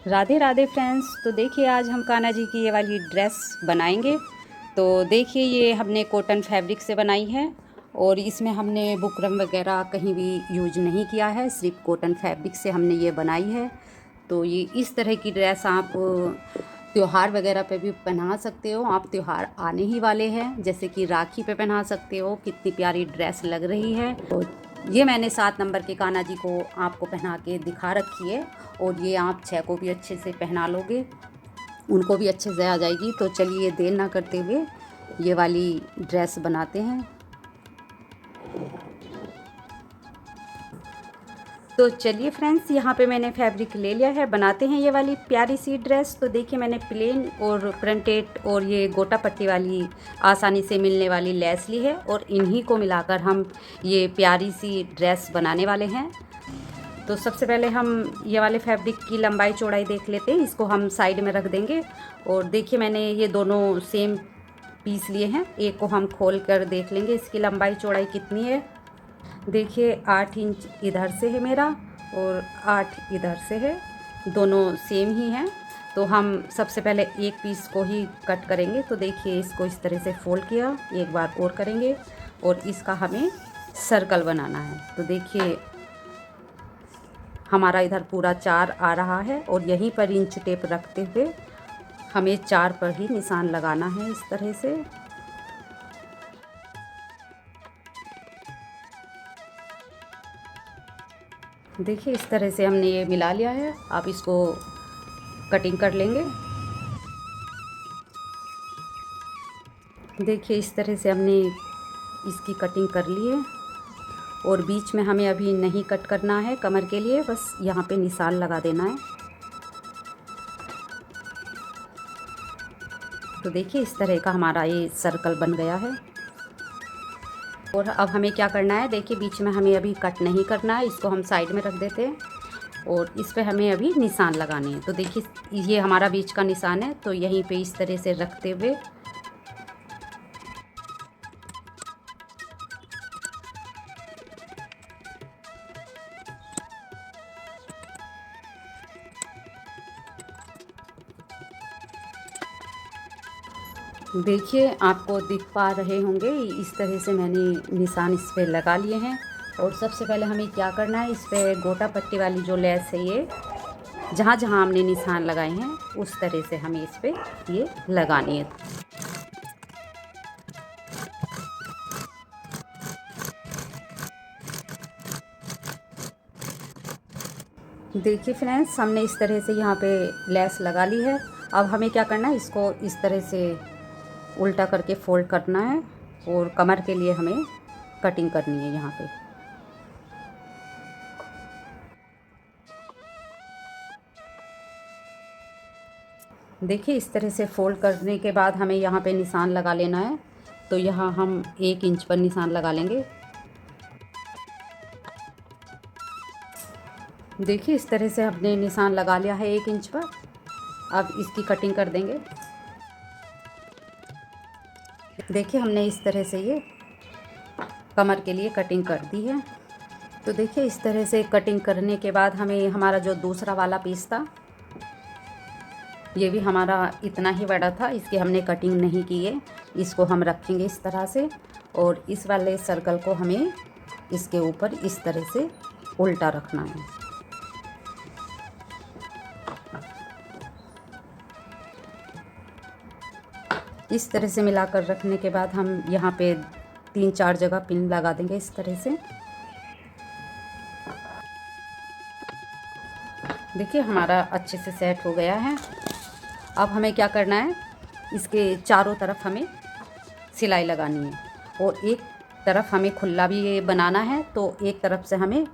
Radhe Radhe friends. तो देखिए आज हम कान्हा जी की ये वाली ड्रेस बनाएंगे। तो देखिए ये हमने कॉटन फैब्रिक से बनाई है और इसमें हमने बुकरम वगैरह कहीं भी यूज नहीं किया है, सिर्फ कॉटन फैब्रिक से हमने ये बनाई है। तो ये इस तरह की ड्रेस आप त्योहार वगैरह पे भी पहना सकते हो। आप त्योहार आने ही वाले हैं, जैसे कि राखी पे पहना सकते हो। कितनी प्यारी ड्रेस लग रही है। तो ये मैंने 7 नंबर के कान्हा जी को आपको पहना के दिखा रखी है और ये आप 6 को भी अच्छे से पहना लोगे, उनको भी अच्छे से आ जाएगी। तो चलिए देर ना करते हुए ये वाली ड्रेस बनाते हैं। तो चलिए फ्रेंड्स, यहाँ पे मैंने फैब्रिक ले लिया है, बनाते हैं ये वाली प्यारी सी ड्रेस। तो देखिए मैंने प्लेन और प्रिंटेड और ये गोटा पट्टी वाली आसानी से मिलने वाली लेस ली है और इन्हीं को मिलाकर हम ये प्यारी सी ड्रेस बनाने वाले हैं। तो सबसे पहले हम ये वाले फैब्रिक की लंबाई चौड़ाई देख लेते हैं, इसको हम साइड में रख देंगे। और देखिए मैंने ये दोनों सेम पीस लिए हैं, एक को हम खोल कर देख लेंगे इसकी लंबाई चौड़ाई कितनी है। देखिए 8 इंच इधर से है मेरा और 8 इधर से है, दोनों सेम ही हैं। तो हम सबसे पहले एक पीस को ही कट करेंगे। तो देखिए इसको इस तरह से फोल्ड किया, एक बार और करेंगे और इसका हमें सर्कल बनाना है। तो देखिए हमारा इधर पूरा 4 आ रहा है और यहीं पर इंच टेप रखते हुए हमें 4 पर ही निशान लगाना है इस तरह से। देखिए इस तरह से हमने ये मिला लिया है। आप इसको कटिंग कर लेंगे। देखिए इस तरह से हमने इसकी कटिंग कर ली है और बीच में हमें अभी नहीं कट करना है कमर के लिए, बस यहाँ पे निशान लगा देना है। तो देखिए इस तरह का हमारा ये सर्कल बन गया है। और अब हमें क्या करना है, देखिए बीच में हमें अभी कट नहीं करना है, इसको हम साइड में रख देते हैं और इस पे हमें अभी निशान लगाने हैं। तो देखिए ये हमारा बीच का निशान है, तो यहीं पे इस तरह से रखते हुए देखिए आपको दिख पा रहे होंगे, इस तरह से मैंने निशान इस पर लगा लिए हैं। और सबसे पहले हमें क्या करना है, इस पर गोटा पट्टी वाली जो लेस है ये जहाँ जहाँ हमने निशान लगाए हैं उस तरह से हमें इस पर ये लगानी है। देखिए फ्रेंड्स, हमने इस तरह से यहाँ पे लेस लगा ली है। अब हमें क्या करना है, इसको इस तरह से उल्टा करके फोल्ड करना है और कमर के लिए हमें कटिंग करनी है यहाँ पे। देखिए इस तरह से फोल्ड करने के बाद हमें यहाँ पे निशान लगा लेना है। तो यहाँ हम 1 इंच पर निशान लगा लेंगे। देखिए इस तरह से हमने निशान लगा लिया है 1 इंच पर। अब इसकी कटिंग कर देंगे। देखिए हमने इस तरह से ये कमर के लिए कटिंग कर दी है। तो देखिए इस तरह से कटिंग करने के बाद हमें हमारा जो दूसरा वाला पीस था, ये भी हमारा इतना ही बड़ा था, इसकी हमने कटिंग नहीं की है। इसको हम रखेंगे इस तरह से और इस वाले सर्कल को हमें इसके ऊपर इस तरह से उल्टा रखना है। इस तरह से मिलाकर रखने के बाद हम यहाँ पे 3-4 जगह पिन लगा देंगे इस तरह से। देखिए हमारा अच्छे से सेट हो गया है। अब हमें क्या करना है, इसके चारों तरफ हमें सिलाई लगानी है और एक तरफ हमें खुला भी ये बनाना है, तो एक तरफ से हमें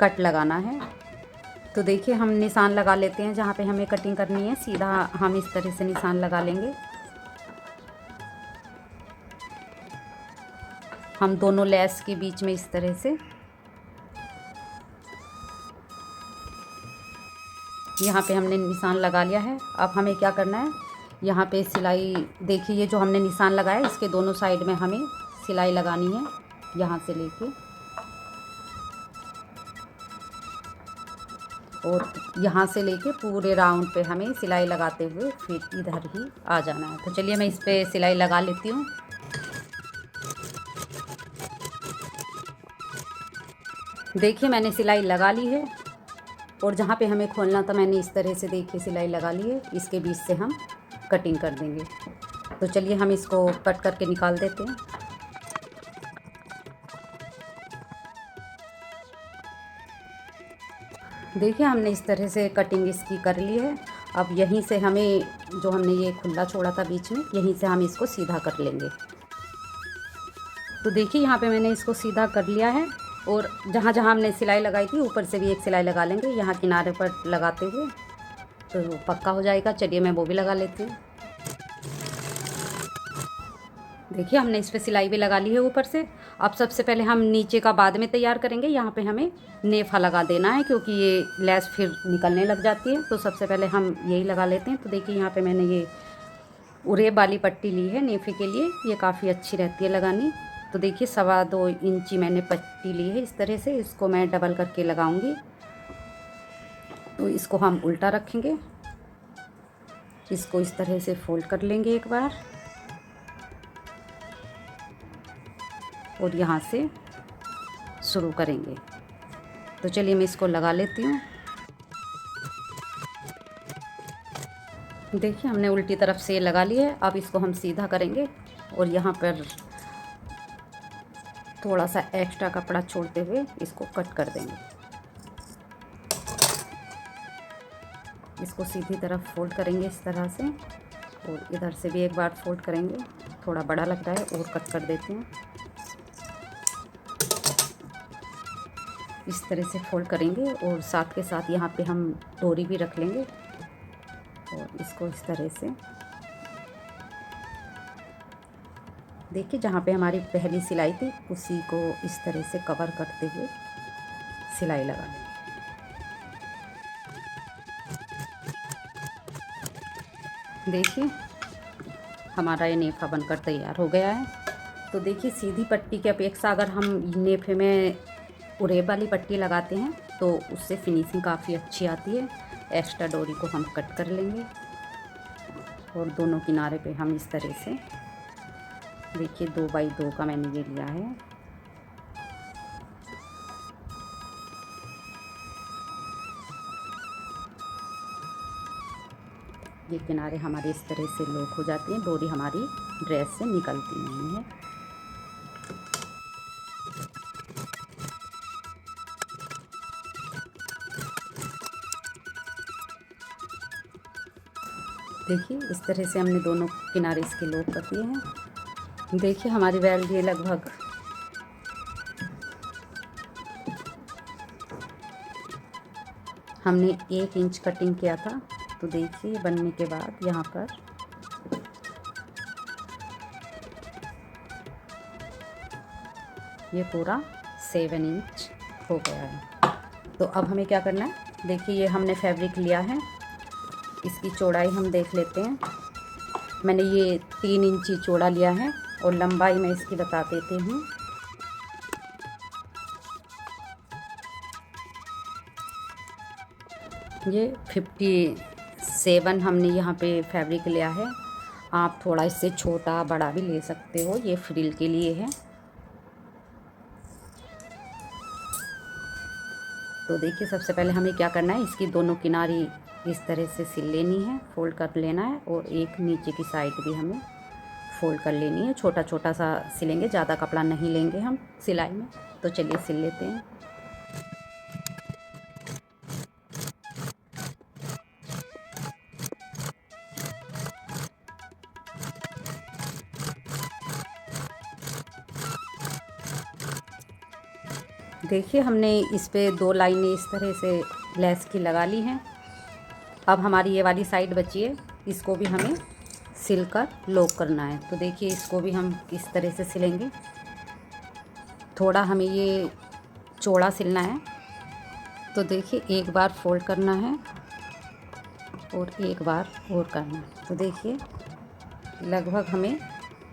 कट लगाना है। तो देखिए हम निशान लगा लेते हैं जहाँ पे हमें कटिंग करनी है, सीधा हम इस तरह से निशान लगा लेंगे। हम दोनों लेस के बीच में इस तरह से यहाँ पे हमने निशान लगा लिया है। अब हमें क्या करना है, यहाँ पे सिलाई, देखिए ये जो हमने निशान लगाया इसके दोनों साइड में हमें सिलाई लगानी है, यहाँ से लेके और यहाँ से लेके पूरे राउंड पे हमें सिलाई लगाते हुए फिर इधर ही आ जाना है। तो चलिए मैं इस पे सिलाई लगा लेती हूँ। देखिए मैंने सिलाई लगा ली है और जहाँ पे हमें खोलना था मैंने इस तरह से देखिए सिलाई लगा ली है। इसके बीच से हम कटिंग कर देंगे। तो चलिए हम इसको कट करके निकाल देते हैं। देखिए हमने इस तरह से कटिंग इसकी कर ली है। अब यहीं से हमें जो हमने ये खुला छोड़ा था बीच में, यहीं से हम इसको सीधा कर लेंगे। तो देखिए यहाँ पे मैंने इसको सीधा कर लिया है और जहाँ जहाँ हमने सिलाई लगाई थी ऊपर से भी एक सिलाई लगा लेंगे यहाँ किनारे पर लगाते हुए, तो पक्का हो जाएगा। चलिए मैं वो भी लगा लेती हूँ। देखिए हमने इस पर सिलाई भी लगा ली है ऊपर से। अब सबसे पहले हम नीचे का बाद में तैयार करेंगे। यहाँ पे हमें नेफा लगा देना है क्योंकि ये लेस फिर निकलने लग जाती है। तो सबसे पहले हम यही लगा लेते हैं। तो देखिए यहाँ पे मैंने ये उरेब वाली पट्टी ली है नेफे के लिए, ये काफ़ी अच्छी रहती है लगानी। तो देखिए 2.25 इंची मैंने पट्टी ली है। इस तरह से इसको मैं डबल करके लगाऊंगी। तो इसको हम उल्टा रखेंगे, इसको इस तरह से फोल्ड कर लेंगे एक बार और यहाँ से शुरू करेंगे। तो चलिए मैं इसको लगा लेती हूँ। देखिए हमने उल्टी तरफ से लगा लिया है। अब इसको हम सीधा करेंगे और यहाँ पर थोड़ा सा एक्स्ट्रा कपड़ा छोड़ते हुए इसको कट कर देंगे। इसको सीधी तरफ फोल्ड करेंगे इस तरह से और इधर से भी एक बार फोल्ड करेंगे। थोड़ा बड़ा लग रहा है और कट कर देते हैं। इस तरह से फोल्ड करेंगे और साथ के साथ यहाँ पे हम डोरी भी रख लेंगे और इसको इस तरह से देखिए जहाँ पे हमारी पहली सिलाई थी उसी को इस तरह से कवर करते हुए सिलाई लगा लेंगे। देखिए हमारा ये नेफा बनकर तैयार हो गया है। तो देखिए सीधी पट्टी की अपेक्षा अगर हम नेफे में उरेब वाली पट्टी लगाते हैं तो उससे फिनिशिंग काफ़ी अच्छी आती है। एक्स्ट्रा डोरी को हम कट कर लेंगे और दोनों किनारे पे हम इस तरह से देखिए 2x2 का मैंने ये लिया है। ये किनारे हमारे इस तरह से लॉक हो जाती हैं, डोरी हमारी ड्रेस से निकलती नहीं है। देखिए इस तरह से हमने दोनों किनारे इसके लॉक कर दिए हैं। देखिए हमारी बेल्ट ये लगभग हमने 1 इंच कटिंग किया था। तो देखिए बनने के बाद यहाँ पर ये पूरा 7 इंच हो गया है। तो अब हमें क्या करना है, देखिए ये हमने फैब्रिक लिया है, इसकी चौड़ाई हम देख लेते हैं। मैंने ये 3 इंची चौड़ा लिया है और लंबाई मैं इसकी बता देती हूँ। ये 57 हमने यहाँ पे फैब्रिक लिया है। आप थोड़ा इससे छोटा बड़ा भी ले सकते हो, ये फ्रिल के लिए है। तो देखिए सबसे पहले हमें क्या करना है, इसकी दोनों किनारी इस तरह से सिल लेनी है, फोल्ड कर लेना है और एक नीचे की साइड भी हमें फोल्ड कर लेनी है। छोटा छोटा सा सिलेंगे, ज़्यादा कपड़ा नहीं लेंगे हम सिलाई में। तो चलिए सिल लेते हैं। देखिए हमने इस पे 2 लाइनें इस तरह से लेस की लगा ली हैं। अब हमारी ये वाली साइड बची है, इसको भी हमें सिलकर लॉक करना है। तो देखिए इसको भी हम इस तरह से सिलेंगे। थोड़ा हमें ये चौड़ा सिलना है। तो देखिए एक बार फोल्ड करना है और एक बार और करना है। तो देखिए लगभग हमें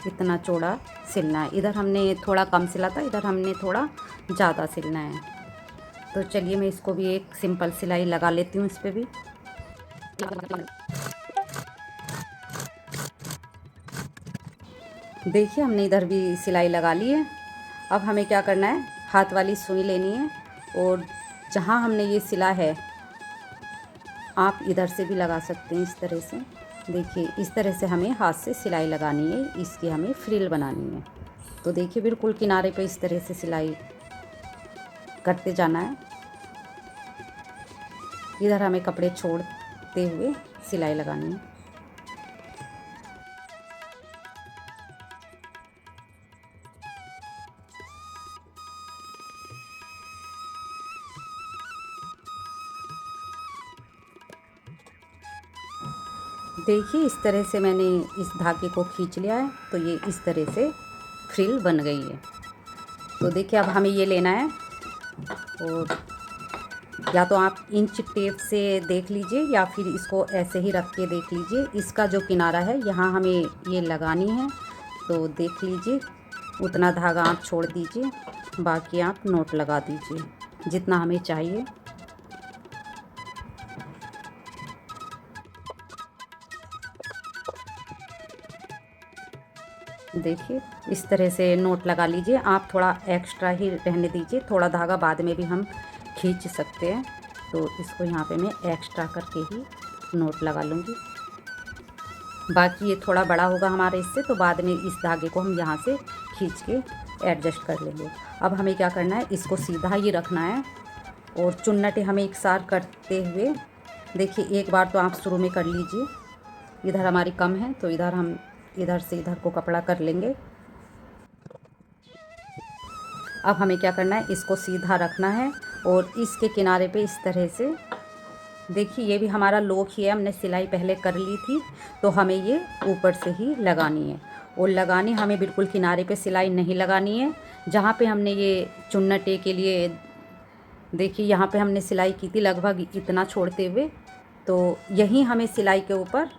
इतना चौड़ा सिलना है। इधर हमने थोड़ा कम सिला था, इधर हमने थोड़ा ज़्यादा सिलना है। तो चलिए मैं इसको भी एक सिंपल सिलाई लगा लेती हूँ इस पे भी। देखिए हमने इधर भी सिलाई लगा ली है। अब हमें क्या करना है, हाथ वाली सुई लेनी है और जहाँ हमने ये सिला है आप इधर से भी लगा सकते हैं इस तरह से। देखिए इस तरह से हमें हाथ से सिलाई लगानी है, इसकी हमें फ्रिल बनानी है। तो देखिए बिल्कुल किनारे पे इस तरह से सिलाई करते जाना है। इधर हमें कपड़े छोड़ते हुए सिलाई लगानी है। देखिए इस तरह से मैंने इस धागे को खींच लिया है, तो ये इस तरह से फ्रिल बन गई है। तो देखिए अब हमें ये लेना है और या तो आप इंच टेप से देख लीजिए या फिर इसको ऐसे ही रख के देख लीजिए। इसका जो किनारा है यहाँ हमें ये लगानी है, तो देख लीजिए उतना धागा आप छोड़ दीजिए, बाकी आप नोट लगा दीजिए जितना हमें चाहिए। देखिए इस तरह से नोट लगा लीजिए। आप थोड़ा एक्स्ट्रा ही रहने दीजिए, थोड़ा धागा बाद में भी हम खींच सकते हैं। तो इसको यहाँ पे मैं एक्स्ट्रा करके ही नोट लगा लूँगी। बाकी ये थोड़ा बड़ा होगा हमारे इससे, तो बाद में इस धागे को हम यहाँ से खींच के एडजस्ट कर लेंगे। अब हमें क्या करना है, इसको सीधा ही रखना है और चुन्नटें हमें इकसार करते हुए, देखिए एक बार तो आप शुरू में कर लीजिए। इधर हमारी कम है तो इधर हम इधर से इधर को कपड़ा कर लेंगे। अब हमें क्या करना है, इसको सीधा रखना है और इसके किनारे पे इस तरह से, देखिए ये भी हमारा लोक ही है, हमने सिलाई पहले कर ली थी, तो हमें ये ऊपर से ही लगानी है। और लगानी हमें बिल्कुल किनारे पे सिलाई नहीं लगानी है। जहाँ पे हमने ये चुन्नटे के लिए, देखिए यहाँ पे हमने सिलाई की थी लगभग इतना छोड़ते हुए, तो यहीं हमें सिलाई के ऊपर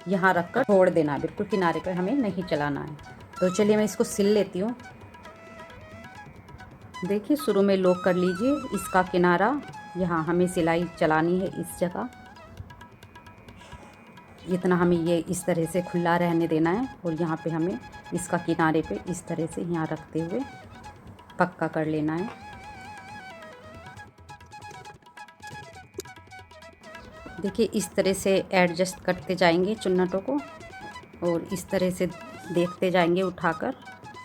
यहाँ रख कर छोड़ देना, बिल्कुल किनारे पर हमें नहीं चलाना है। तो चलिए मैं इसको सिल लेती हूँ। देखिए शुरू में लॉक कर लीजिए इसका किनारा, यहाँ हमें सिलाई चलानी है इस जगह, इतना हमें ये इस तरह से खुला रहने देना है और यहाँ पे हमें इसका किनारे पे इस तरह से यहाँ रखते हुए पक्का कर लेना है। देखिए इस तरह से एडजस्ट करते जाएंगे चुन्नटों को और इस तरह से देखते जाएंगे उठाकर,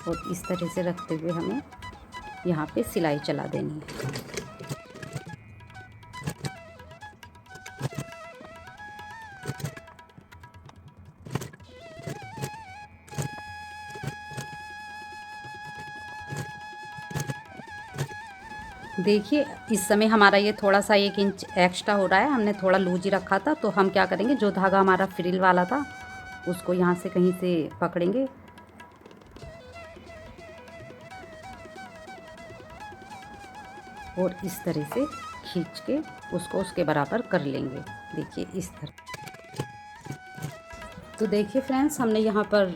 और इस तरह से रखते हुए हमें यहाँ पे सिलाई चला देनी है। देखिए इस समय हमारा ये थोड़ा सा 1 इंच एक्स्ट्रा हो रहा है, हमने थोड़ा लूज ही रखा था। तो हम क्या करेंगे, जो धागा हमारा फ्रिल वाला था उसको यहाँ से कहीं से पकड़ेंगे और इस तरह से खींच के उसको उसके बराबर कर लेंगे। देखिए इस तरह। तो देखिए फ्रेंड्स, हमने यहाँ पर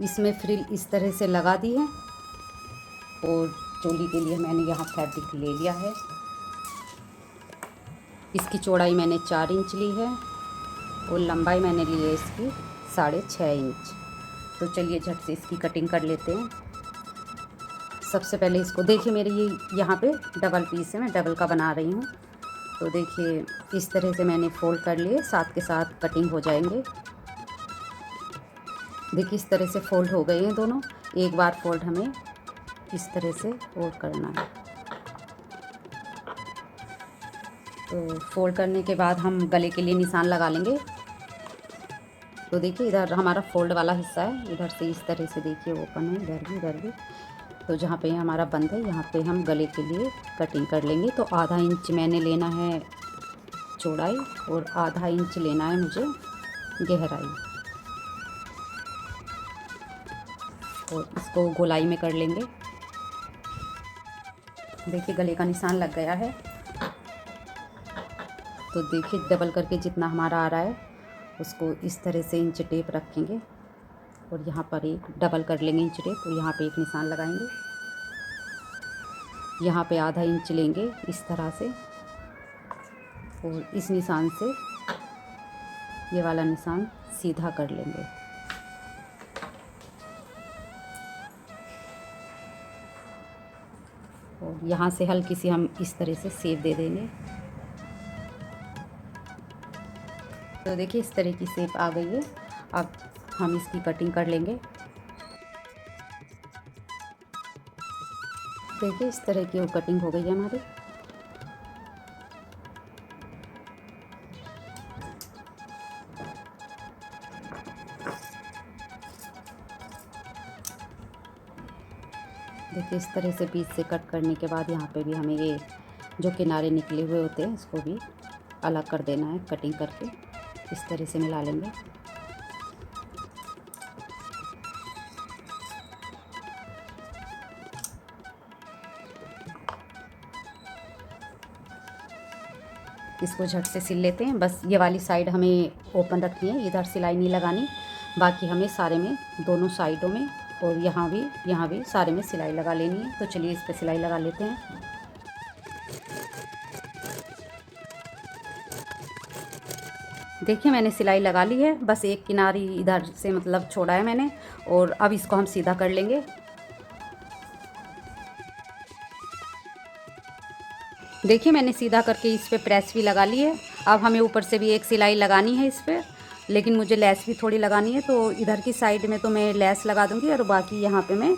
इसमें फ्रिल इस तरह से लगा दी है और चोली के लिए मैंने यहाँ फैब्रिक ले लिया है। इसकी चौड़ाई मैंने 4 इंच ली है और लंबाई मैंने ली है इसकी 6.5 इंच। तो चलिए झट से इसकी कटिंग कर लेते हैं। सबसे पहले इसको, देखिए मेरे ये यहाँ पे डबल पीस है, मैं डबल का बना रही हूँ। तो देखिए इस तरह से मैंने फोल्ड कर लिए, साथ के साथ कटिंग हो जाएंगे। देखिए इस तरह से फोल्ड हो गए हैं दोनों। एक बार फोल्ड हमें इस तरह से और करना है। तो फोल्ड करने के बाद हम गले के लिए निशान लगा लेंगे। तो देखिए इधर हमारा फोल्ड वाला हिस्सा है, इधर से इस तरह से देखिए ओपन है, इधर भी। तो जहाँ पे हमारा बंद है यहाँ पे हम गले के लिए कटिंग कर लेंगे। तो आधा इंच मैंने लेना है चौड़ाई और आधा इंच लेना है मुझे गहराई, और इसको गोलाई में कर लेंगे। देखिए गले का निशान लग गया है। तो देखिए डबल करके जितना हमारा आ रहा है उसको इस तरह से इंच टेप रखेंगे और यहाँ पर एक डबल कर लेंगे इंच टेप, और यहाँ पे एक निशान लगाएंगे। यहाँ पे आधा इंच लेंगे इस तरह से और इस निशान से ये वाला निशान सीधा कर लेंगे। और यहाँ से हल्की सी हम इस तरह से शेप दे देंगे। तो देखिए इस तरह की शेप आ गई है। अब हम इसकी कटिंग कर लेंगे। देखिए इस तरह की वो कटिंग हो गई है हमारी। देखिए इस तरह से पीस से कट करने के बाद यहाँ पे भी हमें ये जो किनारे निकले हुए होते हैं इसको भी अलग कर देना है। कटिंग करके इस तरह से मिला लेंगे। इसको झट से सिल लेते हैं। बस ये वाली साइड हमें ओपन रखनी है, इधर सिलाई नहीं लगानी। बाकी हमें सारे में दोनों साइडों में और यहाँ भी सारे में सिलाई लगा लेनी है। तो चलिए इस पर सिलाई लगा लेते हैं। देखिए मैंने सिलाई लगा ली है। बस एक किनारी इधर से मतलब छोड़ा है मैंने और अब इसको हम सीधा कर लेंगे। देखिए मैंने सीधा करके इस पे प्रेस भी लगा ली है। अब हमें ऊपर से भी एक सिलाई लगानी है इस पर, लेकिन मुझे लेस भी थोड़ी लगानी है। तो इधर की साइड में तो मैं लेस लगा दूंगी और बाकी यहाँ पे मैं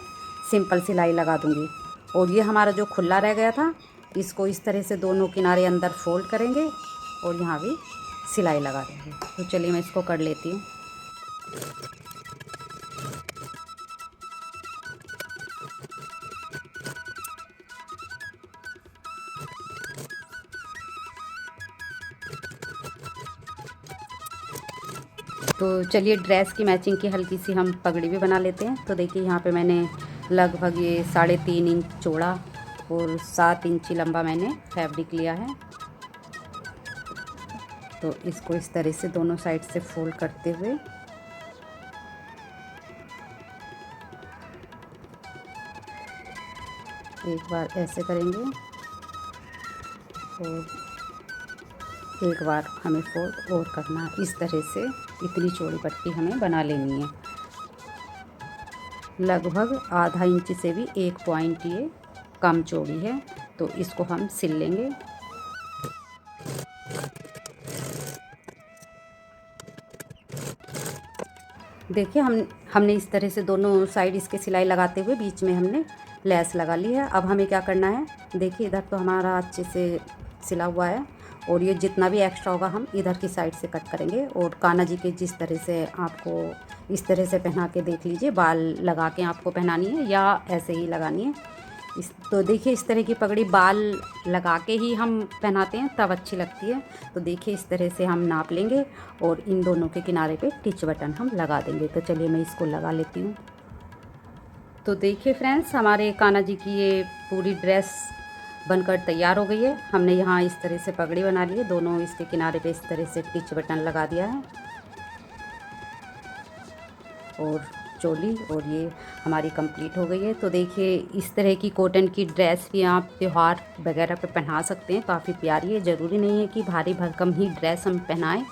सिंपल सिलाई लगा दूंगी। और ये हमारा जो खुला रह गया था इसको इस तरह से दोनों किनारे अंदर फोल्ड करेंगे और यहाँ भी सिलाई लगा देंगे। तो चलिए मैं इसको कर लेती हूँ। तो चलिए ड्रेस की मैचिंग की हल्की सी हम पगड़ी भी बना लेते हैं। तो देखिए यहाँ पे मैंने लगभग ये 3.5 इंच चौड़ा और 7 इंच लंबा मैंने फैब्रिक लिया है। तो इसको इस तरह से दोनों साइड से फोल्ड करते हुए एक बार ऐसे करेंगे और एक बार हमें फोल्ड और करना है। इस तरह से इतनी चौड़ी पट्टी हमें बना लेनी है। लगभग आधा इंच से भी 1 पॉइंट ये कम चौड़ी है। तो इसको हम सिल लेंगे। देखिए हमने इस तरह से दोनों साइड इसके सिलाई लगाते हुए बीच में हमने लेस लगा ली है। अब हमें क्या करना है, देखिए इधर तो हमारा अच्छे से सिला हुआ है और ये जितना भी एक्स्ट्रा होगा हम इधर की साइड से कट करेंगे। और कान्हा जी के जिस तरह से आपको इस तरह से पहना के देख लीजिए, बाल लगा के आपको पहनानी है या ऐसे ही लगानी है। तो देखिए इस तरह की पगड़ी बाल लगा के ही हम पहनाते हैं तब अच्छी लगती है। तो देखिए इस तरह से हम नाप लेंगे और इन दोनों के किनारे पे टिच बटन हम लगा देंगे। तो चलिए मैं इसको लगा लेती हूँ। तो देखिए फ्रेंड्स हमारे कान्हा जी की ये पूरी ड्रेस बनकर तैयार हो गई है। हमने यहाँ इस तरह से पगड़ी बना ली है, दोनों इसके किनारे पे इस तरह से टिच बटन लगा दिया है और चोली, और ये हमारी कंप्लीट हो गई है। तो देखिए इस तरह की कॉटन की ड्रेस भी आप त्यौहार वगैरह पे पहना सकते हैं, काफ़ी प्यारी है। ज़रूरी नहीं है कि भारी भरकम ही ड्रेस हम पहनाएं।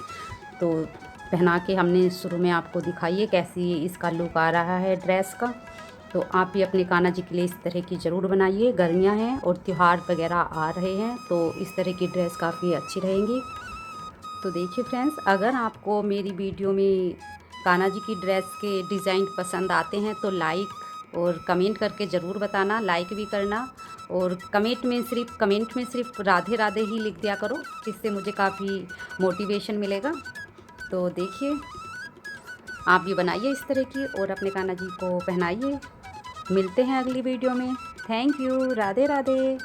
तो पहना के हमने शुरू में आपको दिखाई है कैसी इसका लुक आ रहा है ड्रेस का। तो आप भी अपने कान्हा जी के लिए इस तरह की ज़रूर बनाइए। गर्मियाँ हैं और त्यौहार वगैरह आ रहे हैं तो इस तरह की ड्रेस काफ़ी अच्छी रहेंगी। तो देखिए फ्रेंड्स अगर आपको मेरी वीडियो में कान्हा जी की ड्रेस के डिज़ाइन पसंद आते हैं तो लाइक और कमेंट करके ज़रूर बताना, लाइक भी करना। और कमेंट में सिर्फ राधे राधे ही लिख दिया करो, जिससे मुझे काफ़ी मोटिवेशन मिलेगा। तो देखिए आप भी बनाइए इस तरह की और अपने कान्हा जी को पहनाइए। मिलते हैं अगली वीडियो में। Thank you. राधे राधे।